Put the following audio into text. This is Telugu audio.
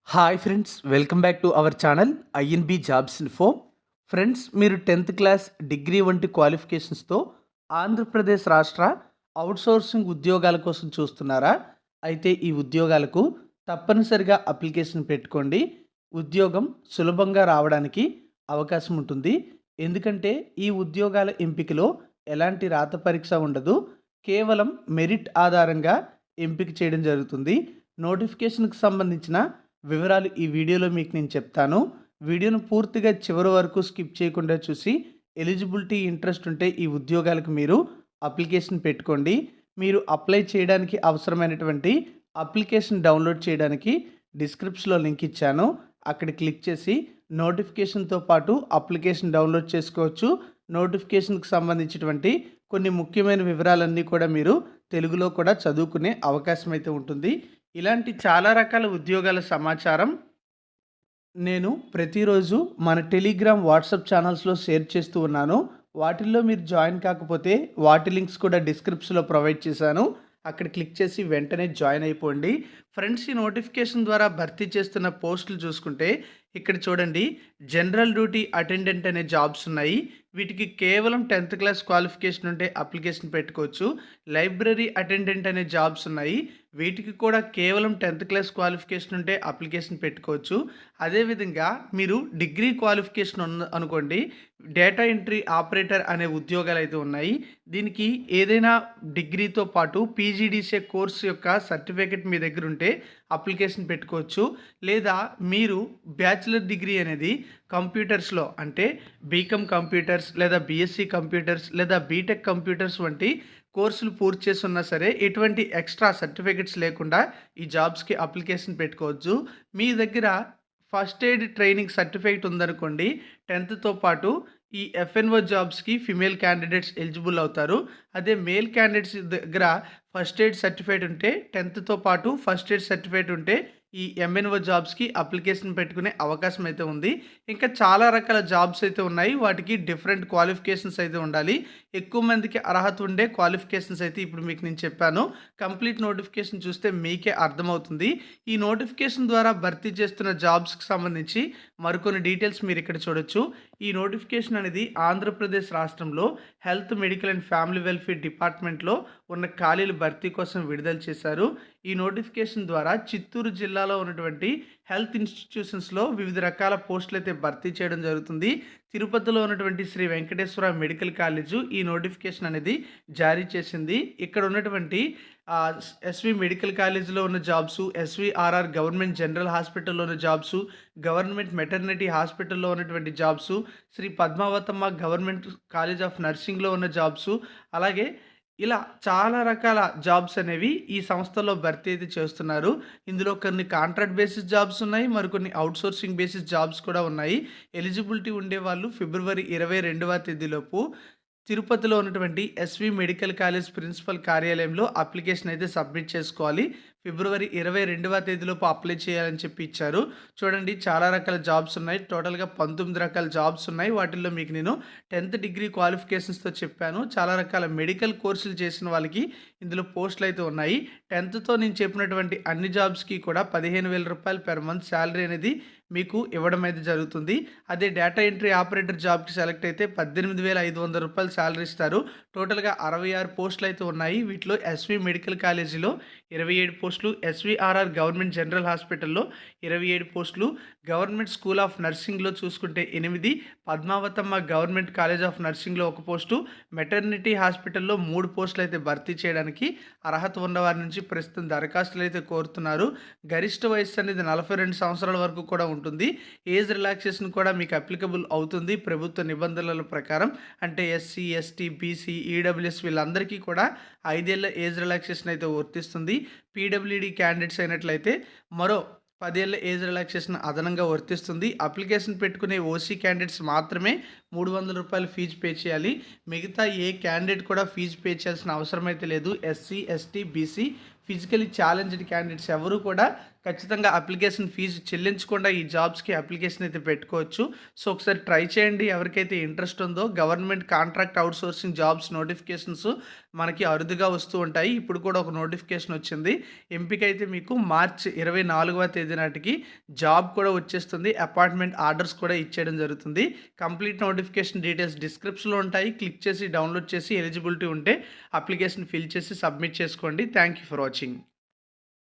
Hi friends, welcome back to our channel INB jobs info. Friends, మీరు 10th క్లాస్, డిగ్రీ వంటి క్వాలిఫికేషన్స్తో ఆంధ్రప్రదేశ్ రాష్ట్ర అవుట్సోర్సింగ్ ఉద్యోగాల కోసం చూస్తున్నారా? అయితే ఈ ఉద్యోగాలకు తప్పనిసరిగా అప్లికేషన్ పెట్టుకోండి. ఉద్యోగం సులభంగా రావడానికి అవకాశం ఉంటుంది. ఎందుకంటే ఈ ఉద్యోగాల ఎంపికలో ఎలాంటి రాత పరీక్ష ఉండదు. కేవలం మెరిట్ ఆధారంగా ఎంపిక చేయడం జరుగుతుంది. నోటిఫికేషన్కి సంబంధించిన వివరాలు ఈ వీడియోలో మీకు నేను చెప్తాను. వీడియోను పూర్తిగా చివరి వరకు స్కిప్ చేయకుండా చూసి ఎలిజిబిలిటీ ఇంట్రెస్ట్ ఉంటే ఈ ఉద్యోగాలకు మీరు అప్లికేషన్ పెట్టుకోండి. మీరు అప్లై చేయడానికి అవసరమైనటువంటి అప్లికేషన్ డౌన్లోడ్ చేయడానికి డిస్క్రిప్షన్లో లింక్ ఇచ్చాను. అక్కడ క్లిక్ చేసి నోటిఫికేషన్తో పాటు అప్లికేషన్ డౌన్లోడ్ చేసుకోవచ్చు. నోటిఫికేషన్కి సంబంధించినటువంటి కొన్ని ముఖ్యమైన వివరాలన్నీ కూడా మీరు తెలుగులో కూడా చదువుకునే అవకాశం అయితే ఉంటుంది. ఇలాంటి చాలా రకాల ఉద్యోగాల సమాచారం నేను ప్రతిరోజు మన టెలిగ్రామ్, వాట్సాప్ ఛానల్స్లో షేర్ చేస్తూ ఉన్నాను. వాటిల్లో మీరు జాయిన్ కాకపోతే వాటి లింక్స్ కూడా డిస్క్రిప్షన్లో ప్రొవైడ్ చేశాను. అక్కడ క్లిక్ చేసి వెంటనే జాయిన్ అయిపోండి. ఫ్రెండ్స్, ఈ నోటిఫికేషన్ ద్వారా భర్తీ చేస్తున్న పోస్టులు చూసుకుంటే ఇక్కడ చూడండి, జనరల్ డ్యూటీ అటెండెంట్ అనే జాబ్స్ ఉన్నాయి. వీటికి కేవలం 10th క్లాస్ క్వాలిఫికేషన్ ఉంటే అప్లికేషన్ పెట్టుకోవచ్చు. లైబ్రరీ అటెండెంట్ అనే జాబ్స్ ఉన్నాయి. వీటికి కూడా కేవలం 10th క్లాస్ క్వాలిఫికేషన్ ఉంటే అప్లికేషన్ పెట్టుకోవచ్చు. అదేవిధంగా మీరు డిగ్రీ క్వాలిఫికేషన్ అనుకోండి, డేటా ఎంట్రీ ఆపరేటర్ అనే ఉద్యోగాలు అయితే ఉన్నాయి. దీనికి ఏదైనా డిగ్రీతో పాటు పీజీడీసీఏ కోర్సు యొక్క సర్టిఫికేట్ మీ దగ్గర ఉంటే అప్లికేషన్ పెట్టుకోవచ్చు. లేదా మీరు బ్యాచిలర్ డిగ్రీ అనేది కంప్యూటర్స్లో అంటే బీకామ్ కంప్యూటర్స్ లేదా బీఎస్సీ కంప్యూటర్స్ లేదా బీటెక్ కంప్యూటర్స్ వంటి కోర్సులు పూర్తి చేసి ఉన్నా సరే ఎటువంటి ఎక్స్ట్రా సర్టిఫికెట్స్ లేకుండా ఈ జాబ్స్కి అప్లికేషన్ పెట్టుకోవచ్చు. మీ దగ్గర ఫస్ట్ ఎయిడ్ ట్రైనింగ్ సర్టిఫికేట్ ఉందనుకోండి, 10th పాటు ఈ ఎఫ్ఎన్ఓ జాబ్స్కి ఫిమేల్ క్యాండిడేట్స్ ఎలిజిబుల్ అవుతారు. అదే మేల్ క్యాండిడేట్స్ దగ్గర ఫస్ట్ ఎయిడ్ సర్టిఫికేట్ ఉంటే 10th పాటు ఫస్ట్ ఎయిడ్ సర్టిఫికేట్ ఉంటే ఈ ఎంఎన్ఓ జాబ్స్కి అప్లికేషన్ పెట్టుకునే అవకాశం అయితే ఉంది. ఇంకా చాలా రకాల జాబ్స్ అయితే ఉన్నాయి. వాటికి డిఫరెంట్ క్వాలిఫికేషన్స్ అయితే ఉండాలి. ఎక్కువ మందికి అర్హత ఉండే క్వాలిఫికేషన్స్ అయితే ఇప్పుడు మీకు నేను చెప్పాను. కంప్లీట్ నోటిఫికేషన్ చూస్తే మీకే అర్థమవుతుంది. ఈ నోటిఫికేషన్ ద్వారా భర్తీ చేస్తున్న జాబ్స్కి సంబంధించి మరికొన్ని డీటెయిల్స్ మీరు ఇక్కడ చూడొచ్చు. ఈ నోటిఫికేషన్ అనేది ఆంధ్రప్రదేశ్ రాష్ట్రంలో health, medical and family welfare డిపార్ట్మెంట్లో ఉన్న ఖాళీల భర్తీ కోసం విడుదల చేశారు. ఈ నోటిఫికేషన్ ద్వారా చిత్తూరు జిల్లాలో ఉన్నటువంటి హెల్త్ ఇన్స్టిట్యూషన్స్లో వివిధ రకాల పోస్టులు అయితే భర్తీ చేయడం జరుగుతుంది. తిరుపతిలో ఉన్నటువంటి శ్రీ వెంకటేశ్వర మెడికల్ కాలేజు ఈ నోటిఫికేషన్ అనేది జారీ చేసింది. ఇక్కడ ఉన్నటువంటి ఎస్వి మెడికల్ కాలేజీలో ఉన్న జాబ్సు, ఎస్విఆర్ఆర్ గవర్నమెంట్ జనరల్ హాస్పిటల్లో ఉన్న జాబ్సు, గవర్నమెంట్ మెటర్నిటీ హాస్పిటల్లో ఉన్నటువంటి jobs, Shri Padmavathamma government college of నర్సింగ్లో ఉన్న జాబ్సు, అలాగే ఇలా చాలా రకాల జాబ్స్ అనేవి ఈ సంస్థలో భర్తీ అయితే చేస్తున్నారు. ఇందులో కొన్ని కాంట్రాక్ట్ బేసిస్ జాబ్స్ ఉన్నాయి, మరికొన్ని అవుట్సోర్సింగ్ బేసిస్ జాబ్స్ కూడా ఉన్నాయి. ఎలిజిబిలిటీ ఉండేవాళ్ళు ఫిబ్రవరి 22వ తేదీలోపు తిరుపతిలో ఉన్నటువంటి ఎస్వి మెడికల్ కాలేజ్ ప్రిన్సిపల్ కార్యాలయంలో అప్లికేషన్ అయితే సబ్మిట్ చేసుకోవాలి. ఫిబ్రవరి 22వ తేదీలోపు అప్లై చేయాలని చెప్పి ఇచ్చారు. చూడండి, చాలా రకాల జాబ్స్ ఉన్నాయి. టోటల్గా 19 రకాల జాబ్స్ ఉన్నాయి. వాటిల్లో మీకు నేను 10th డిగ్రీ క్వాలిఫికేషన్స్తో చెప్పాను. చాలా రకాల మెడికల్ కోర్సులు చేసిన వాళ్ళకి ఇందులో పోస్టులు అయితే ఉన్నాయి. 10th నేను చెప్పినటువంటి అన్ని జాబ్స్కి కూడా 15,000 రూపాయలు పెర్ మంత్ శాలరీ అనేది మీకు ఇవ్వడం అయితే జరుగుతుంది. అదే డేటా ఎంట్రీ ఆపరేటర్ జాబ్కి సెలెక్ట్ అయితే 18,500 రూపాయలు శాలరీ ఇస్తారు. టోటల్గా 66 పోస్టులు అయితే ఉన్నాయి. వీటిలో ఎస్వి మెడికల్ కాలేజీలో 27 పోస్టులు, ఎస్విఆర్ఆర్ గవర్నమెంట్ జనరల్ హాస్పిటల్లో 27 పోస్టులు, గవర్నమెంట్ స్కూల్ ఆఫ్ నర్సింగ్లో చూసుకుంటే 8, పద్మావతమ్మ గవర్నమెంట్ కాలేజ్ ఆఫ్ నర్సింగ్లో 1 పోస్టు, మెటర్నిటీ హాస్పిటల్లో 3 పోస్టులు అయితే భర్తీ చేయడానికి అర్హత ఉన్నవారి నుంచి ప్రస్తుతం దరఖాస్తులు అయితే కోరుతున్నారు. గరిష్ట వయసు అనేది 42 సంవత్సరాల వరకు కూడా ఉంటుంది. ఏజ్ రిలాక్సేషన్ కూడా మీకు అప్లికబుల్ అవుతుంది ప్రభుత్వ నిబంధనల ప్రకారం. అంటే ఎస్సీ, ఎస్టీ, బీసీ, ఈడబ్ల్యూఎస్ వీళ్ళందరికీ కూడా 5 ఏళ్ల ఏజ్ రిలాక్సేషన్ అయితే వర్తిస్తుంది. పీడబ్ల్యూడీ క్యాండిడేట్స్ అయినట్లయితే మరో 10 ఏళ్ల ఏజ్ రిలాక్సేషన్ అదనంగా వర్తిస్తుంది. అప్లికేషన్ పెట్టుకునే ఓసీ క్యాండిడేట్స్ మాత్రమే 300 రూపాయలు ఫీజు పే చేయాలి. మిగతా ఏ క్యాండిడేట్ కూడా ఫీజు పే చేయాల్సిన అవసరం అయితే లేదు. SC, ST, BC, physically challenged candidates ఎవరు కూడా ఖచ్చితంగా అప్లికేషన్ ఫీజు చెల్లించకుండా ఈ జాబ్స్‌కి అప్లికేషన్ అయితే పెట్టుకోవచ్చు. సో, ఒకసారి ట్రై చేయండి. ఎవరికైతే ఇంట్రెస్ట్ ఉందో government contract outsourcing jobs notifications మనకి అరుదుగా వస్తూ ఉంటాయి. ఇప్పుడు కూడా ఒక నోటిఫికేషన్ వచ్చింది. ఎంపికైతే మీకు మార్చి 24వ తేదీ నాటికి జాబ్ కూడా వచ్చేస్తుంది. అపాయింట్మెంట్ ఆర్డర్స్ కూడా ఇచ్చేయడం జరుగుతుంది. కంప్లీట్ నోటిఫికేషన్ డీటెయిల్స్ డిస్క్రిప్షన్‌లో ఉంటాయి. క్లిక్ చేసి డౌన్లోడ్ చేసి ఎలిజిబిలిటీ ఉంటే అప్లికేషన్ ఫిల్ చేసి సబ్మిట్ చేసుకోండి. Thank you for watching.